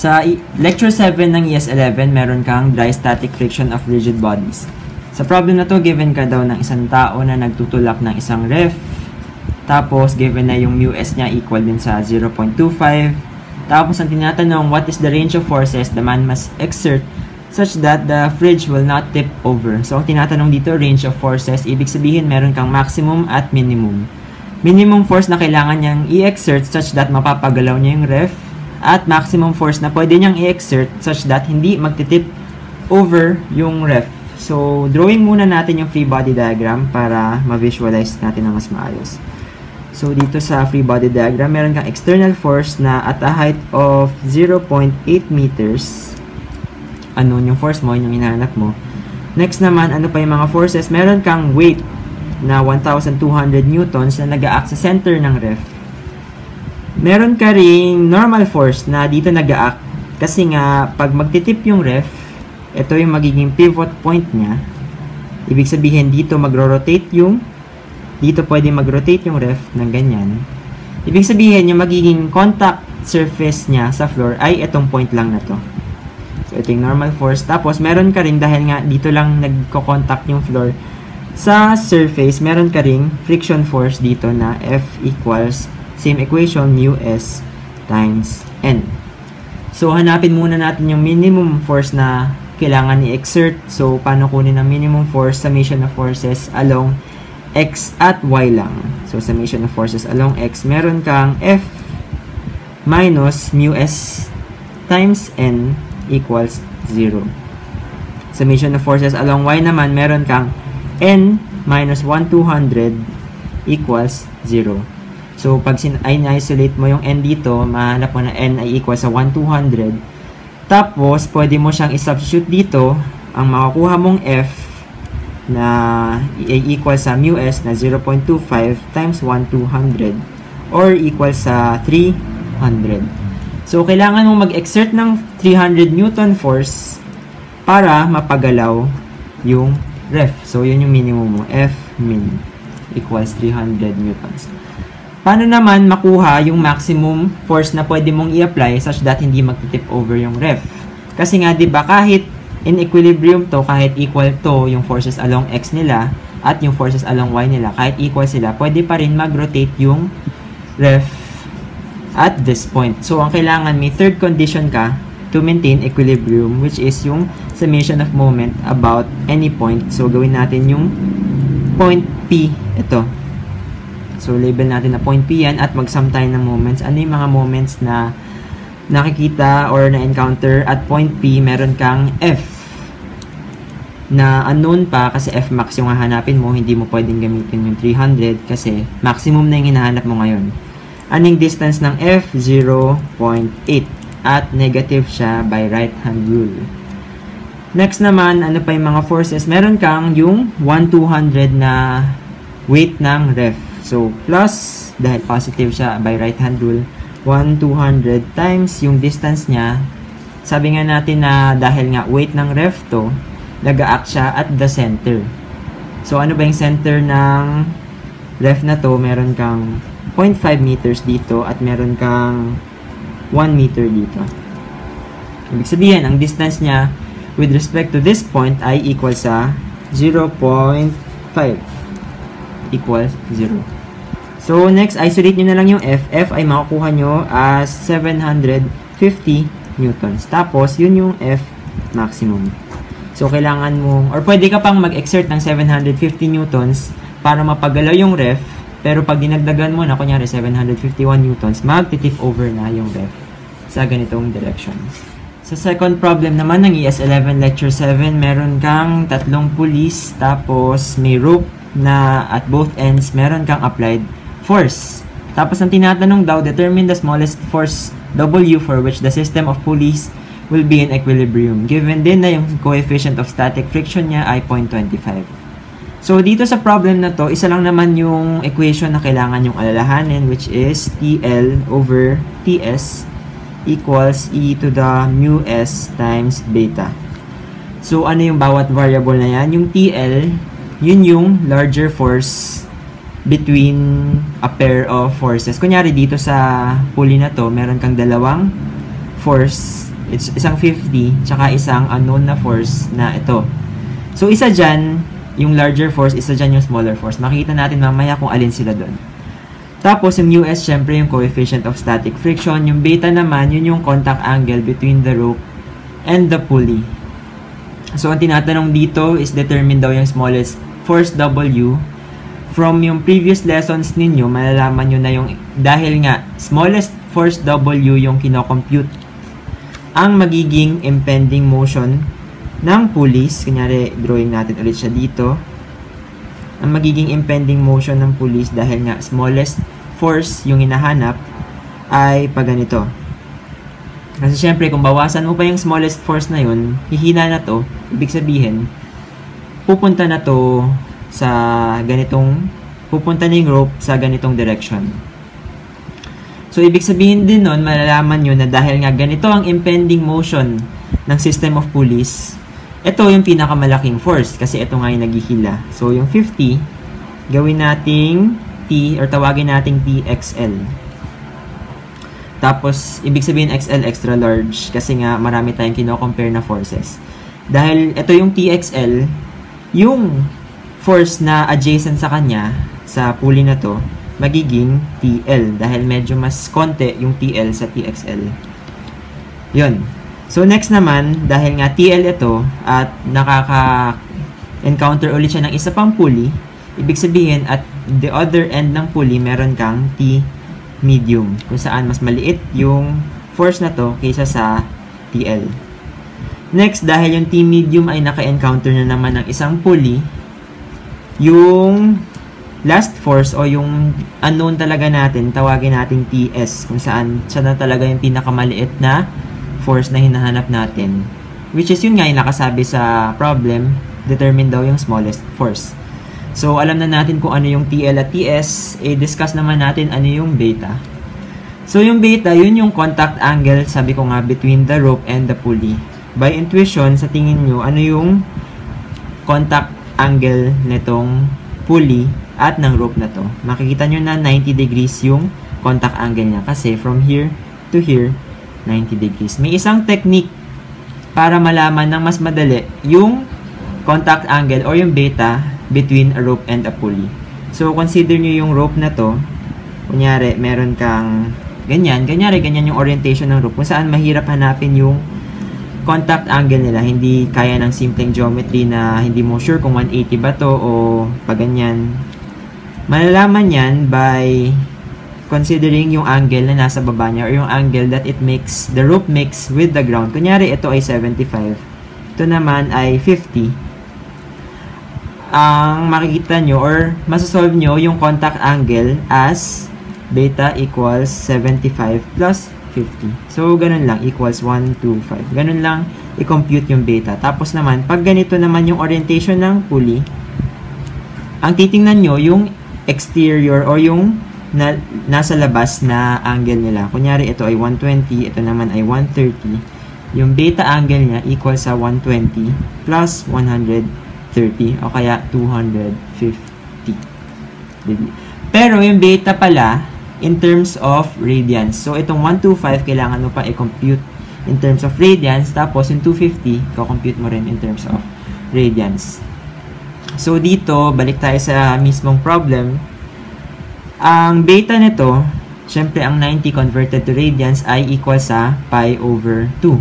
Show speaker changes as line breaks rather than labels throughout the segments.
Sa lecture 7 ng ES11, meron kang dry static friction of rigid bodies. Sa problem na to, given ka daw ng isang tao na nagtutulak ng isang ref. Tapos, given na yung μs niya equal din sa 0.25. Tapos, ang tinatanong, what is the range of forces the man must exert such that the fridge will not tip over? So, ang tinatanong dito, range of forces, ibig sabihin meron kang maximum at minimum. Minimum force na kailangan niyang i-exert such that mapapagalaw niya yung ref. At maximum force na pwede niyang i-exert such that hindi magtitip over yung ref. So, drawing muna natin yung free body diagram para ma-visualize natin na mas maayos. So, dito sa free body diagram, meron kang external force na at a height of 0.8 meters. Ano yung force mo, yung hinahanap mo. Next naman, ano pa yung mga forces? Meron kang weight na 1,200 newtons na nag-a-act sa center ng ref. Meron ka ring normal force na dito nag-a-act kasi nga, pag magtitip yung ref, ito yung magiging pivot point niya. Ibig sabihin, dito magro-rotate dito pwede mag-rotate yung ref ng ganyan. Ibig sabihin, yung magiging contact surface niya sa floor ay itong point lang na to. So, ito yung normal force. Tapos, meron ka rin, dahil nga dito lang nagko-contact yung floor sa surface, meron ka ring friction force dito na F equals, same equation, μs times N. So, hanapin muna natin yung minimum force na kailangan i-exert. So, paano kunin ang minimum force? Summation of forces along x at y lang. So, summation of forces along x. Meron kang F minus μs times N equals 0. Summation of forces along y naman, meron kang N minus 1,200 equals 0. So, pag in-isolate mo yung N dito, mahanap mo na N ay equal sa 1,200. Tapos, pwede mo siyang i-substitute dito. Ang makukuha mong F na equal sa μs na 0.25 times 1,200 or equal sa 300. So, kailangan mong mag-exert ng 300 Newton force para mapagalaw yung ref. So, yun yung minimum mo. F min equals 300 newtons. Paano naman makuha yung maximum force na pwede mong i-apply such that hindi magtitip over yung ref? Kasi nga, di ba, kahit in equilibrium to, kahit equal to yung forces along x nila at yung forces along y nila, kahit equal sila, pwede pa rin mag-rotate yung ref at this point. So, ang kailangan, may third condition ka to maintain equilibrium, which is yung summation of moment about any point. So, gawin natin yung point P, ito. So, label natin na point P yan at mag-sum tayo ng moments. Ano yung mga moments na nakikita or na-encounter at point P, meron kang F na unknown pa kasi F max yung hahanapin mo. Hindi mo pwedeng gamitin yung 300 kasi maximum na yung hinahanap mo ngayon. Anong distance ng F? 0.8 at negative siya by right-hand rule. Next naman, ano pa yung mga forces? Meron kang yung 1,200 na weight ng ref. So, plus, dahil positive siya by right-hand rule, 1,200 times yung distance niya. Sabi nga natin na dahil nga weight ng ref to, nag-a-act siya at the center. So, ano ba yung center ng ref na to? Meron kang 0.5 meters dito at meron kang 1 meter dito. Ibig sabihin, ang distance niya with respect to this point ay equal sa 0.5 equals 0. So, next, isolate nyo na lang yung F. F ay makukuha nyo as 750 newtons. Tapos, yun yung F maximum. So, kailangan mo, or pwede ka pang mag-exert ng 750 newtons para mapagalaw yung ref. Pero pag dinagdagan mo na, kunyari 751 newtons, mag-tip over na yung ref sa ganitong direction. Sa second problem naman ng ES11 Lecture 7, meron kang tatlong pulleys, tapos may rope na at both ends meron kang applied force. Tapos ang tinatanong daw, determine the smallest force W for which the system of pulleys will be in equilibrium. Given din na yung coefficient of static friction niya ay 0.25. So, dito sa problem na to, isa lang naman yung equation na kailangan yung alalahanin, which is TL over TS equals E to the mu S times beta. So, ano yung bawat variable na yan? Yung TL, yun yung larger force between a pair of forces. Kunyari, dito sa pulley na to, meron kang dalawang force It's isang 50, tsaka isang unknown na force na ito. So, isa dyan, yung larger force, isa dyan yung smaller force. Makikita natin mamaya kung alin sila doon. Tapos, yung US, syempre, yung coefficient of static friction. Yung beta naman, yun yung contact angle between the rope and the pulley. So, ang tinatanong dito is determine daw yung smallest force W. From yung previous lessons ninyo, malalaman nyo na yung, dahil nga, smallest force W yung kinocompute, ang magiging impending motion ng pulleys. Kunyari, drawing natin ulit siya dito. Ang magiging impending motion ng pulleys dahil nga smallest force yung hinahanap ay pag ganito. Kasi syempre kung bawasan mo pa yung smallest force na yun, hihina na to, ibig sabihin, pupunta na to sa ganitong, pupunta na yung rope sa ganitong direction. So ibig sabihin din nun, malalaman nyo na dahil nga ganito ang impending motion ng system of pulleys, ito yung pinakamalaking force kasi ito nga yung naghihila. So, yung 50, gawin nating T or tawagin nating TXL. Tapos, ibig sabihin XL extra large kasi nga marami tayong kino-compare na forces. Dahil ito yung TXL, yung force na adjacent sa kanya, sa pulley na to, magiging TL dahil medyo mas konti yung TL sa TXL. Yun. So, next naman, dahil nga TL ito at nakaka-encounter ulit siya ng isa pang pulley, ibig sabihin at the other end ng pulley, meron kang T medium, kung saan mas maliit yung force na to kaysa sa TL. Next, dahil yung T medium ay naka-encounter na naman ng isang pulley, yung last force o yung unknown talaga natin, tawagin natin TS, kung saan siya na talaga yung pinakamaliit na force na hinahanap natin, which is yun nga yung nakasabi sa problem, determine daw yung smallest force. So, alam na natin kung ano yung TL at TS, discuss naman natin ano yung beta. So, yung beta, yun yung contact angle, sabi ko nga, between the rope and the pulley. By intuition, sa tingin nyo, ano yung contact angle nitong pulley at ng rope na to? Makikita nyo na 90 degrees yung contact angle niya kasi from here to here, 90 degrees. May isang technique para malaman ng mas madali yung contact angle or yung beta between a rope and a pulley. So, consider nyo yung rope na to. Kunyari, meron kang ganyan. Ganyan yung orientation ng rope kung saan mahirap hanapin yung contact angle nila. Hindi kaya ng simpleng geometry na hindi mo sure kung 180 ba to o pag ganyan. Malalaman yan by considering yung angle na nasa baba niya or yung angle that the rope makes with the ground. Kunyari, ito ay 75. Ito naman ay 50. Ang makikita nyo or masasolve nyo yung contact angle as beta equals 75 plus 50. So, ganun lang. Equals 125. Ganun lang i-compute yung beta. Tapos naman, pag ganito naman yung orientation ng pulley, ang titingnan nyo yung exterior or yung nasa labas na angle nila. Kunyari, ito ay 120, ito naman ay 130. Yung beta angle niya equal sa 120 plus 130 o kaya 250 degree. Pero yung beta pala in terms of radians. So, itong 125 kailangan mo pa i-compute in terms of radians. Tapos, yung 250, i-compute mo rin in terms of radians. So, dito, balik tayo sa mismong problem. Ang beta nito, syempre ang 90 converted to radians ay equal sa pi over 2.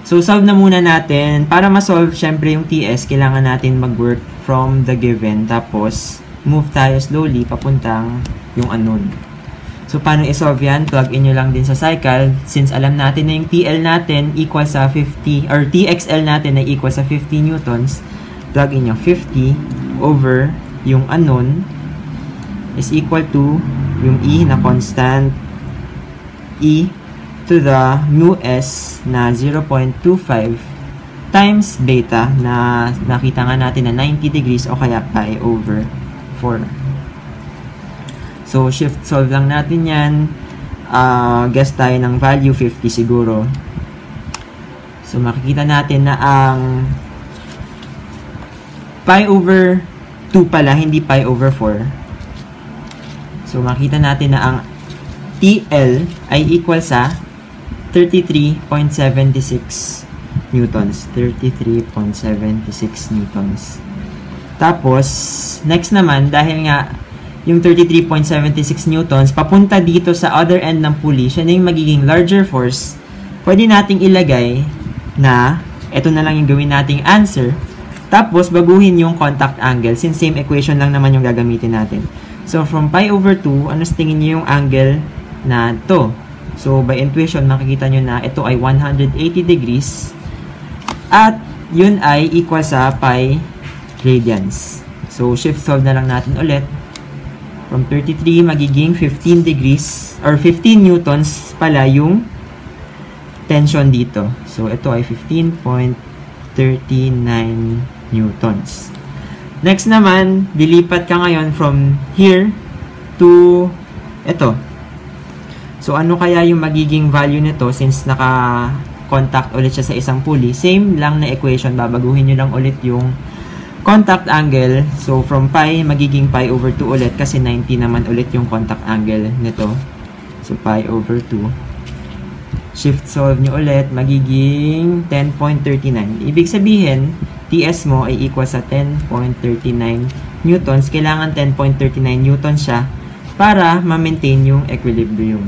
So, solve na muna natin. Para ma-solve, syempre yung TS, kailangan natin mag-work from the given. Tapos, move tayo slowly papuntang yung unknown. So, paano i-solve yan? Plug in nyo lang din sa cycle. Since alam natin na yung TL natin equal sa 50, or TXL natin ay equal sa 50 newtons, plug in yung 50 over yung unknown is equal to yung E na constant E to the mu S na 0.25 times beta na nakita nga natin na 90 degrees o kaya pi over 4. So, shift solve lang natin yan. Guess tayo ng value 50 siguro. So, makikita natin na ang pi over 2 pala, hindi pi over 4. So, makita natin na ang TL ay equal sa 33.76 newtons. 33.76 newtons. Tapos, next naman, dahil nga yung 33.76 newtons, papunta dito sa other end ng pulley, siya na yung magiging larger force, pwede nating ilagay na, ito na lang yung gawin nating answer, tapos baguhin yung contact angle, since same equation lang naman yung gagamitin natin. So, from pi over 2, ano sa tingin nyo yung angle na to? So, by intuition, makikita nyo na ito ay 180 degrees, at yun ay equal sa pi radians. So, shift solve na lang natin ulit. From 33, magiging 15 degrees, or 15 newtons pala yung tension dito. So, ito ay 15.39 newtons. Next naman, dilipat ka ngayon from here to ito. So, ano kaya yung magiging value nito since naka-contact ulit siya sa isang pulley? Same lang na equation, babaguhin nyo lang ulit yung contact angle. So, from pi, magiging pi over 2 ulit kasi 90 naman ulit yung contact angle nito. So, pi over 2. Shift solve nyo ulit, magiging 10.39. Ibig sabihin, TS mo ay equal sa 10.39 newtons. Kailangan 10.39 newtons siya para ma-maintain yung equilibrium.